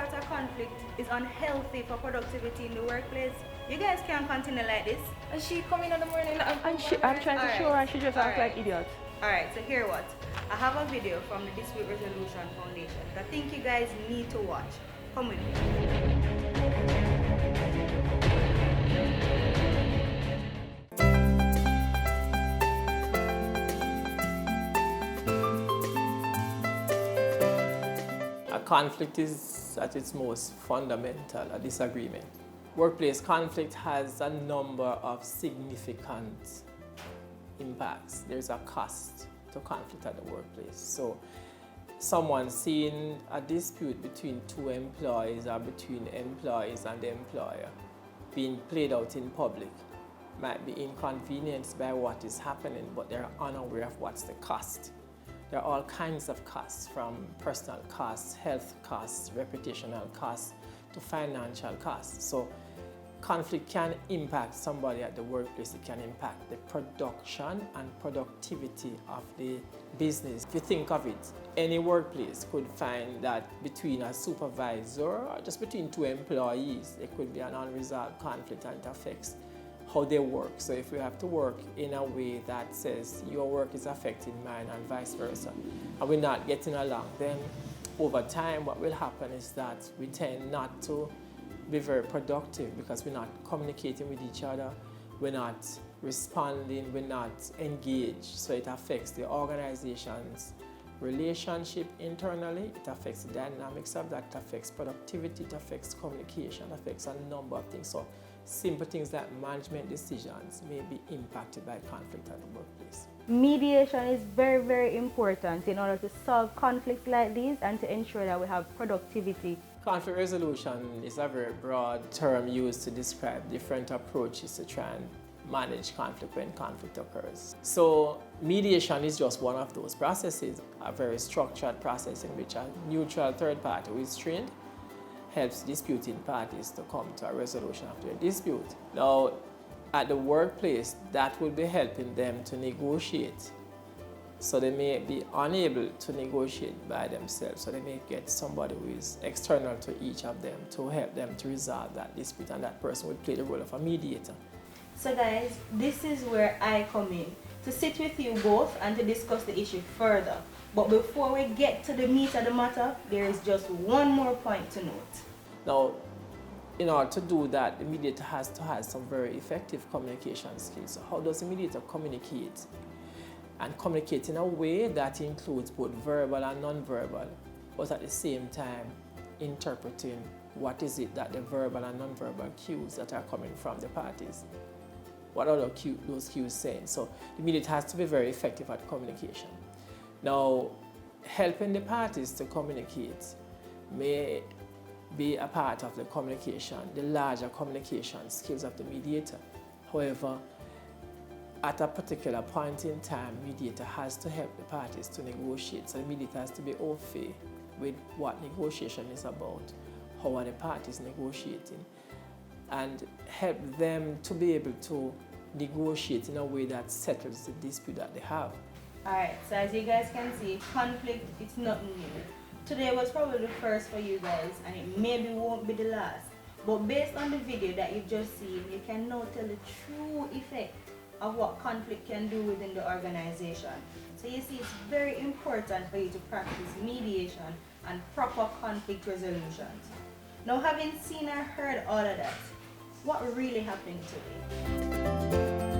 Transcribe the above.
sort of conflict is unhealthy for productivity in the workplace. You guys can't continue like this. And she come in the morning and I'm trying to show her, she just act like idiot. Alright, so here what? I have a video from the Dispute Resolution Foundation that I think you guys need to watch. Come with me. A conflict is at its most fundamental, a disagreement. Workplace conflict has a number of significant impacts. There's a cost to conflict at the workplace. So someone seeing a dispute between two employees or between employees and the employer being played out in public might be inconvenienced by what is happening, but they're unaware of what's the cost. There are all kinds of costs, from personal costs, health costs, reputational costs, to financial costs. So conflict can impact somebody at the workplace. It can impact the production and productivity of the business. If you think of it, any workplace could find that between a supervisor or just between two employees, there could be an unresolved conflict and it affects how they work. So if we have to work in a way that says your work is affecting mine and vice versa, and we're not getting along, then over time what will happen is that we tend not to be very productive because we're not communicating with each other, we're not responding, we're not engaged. So it affects the organization's relationship internally, it affects the dynamics of that, it affects productivity, it affects communication, it affects a number of things. So simple things like management decisions may be impacted by conflict at the workplace. Mediation is very, very important in order to solve conflicts like these and to ensure that we have productivity. Conflict resolution is a very broad term used to describe different approaches to try and manage conflict when conflict occurs. So mediation is just one of those processes, a very structured process in which a neutral third party who is trained helps disputing parties to come to a resolution of their dispute. Now, at the workplace, that will be helping them to negotiate. So they may be unable to negotiate by themselves, so they may get somebody who is external to each of them to help them to resolve that dispute, and that person would play the role of a mediator. So guys, this is where I come in, to sit with you both and to discuss the issue further. But before we get to the meat of the matter, there is just one more point to note. Now, in order to do that, the mediator has to have some very effective communication skills. So how does the mediator communicate? And communicate in a way that includes both verbal and non-verbal, but at the same time interpreting what is it that the verbal and non-verbal cues that are coming from the parties. What are those cues saying? So the mediator has to be very effective at communication. Now, helping the parties to communicate may be a part of the communication, the larger communication skills of the mediator. However, at a particular point in time, mediator has to help the parties to negotiate. So the mediator has to be au fait with what negotiation is about, how are the parties negotiating, and help them to be able to negotiate in a way that settles the dispute that they have. Alright, so as you guys can see, conflict, it's not new. Today was probably the first for you guys, and it maybe won't be the last. But based on the video that you've just seen, you can now tell the true effect of what conflict can do within the organization. So you see, it's very important for you to practice mediation and proper conflict resolutions. Now, having seen or heard all of that, what really happened today?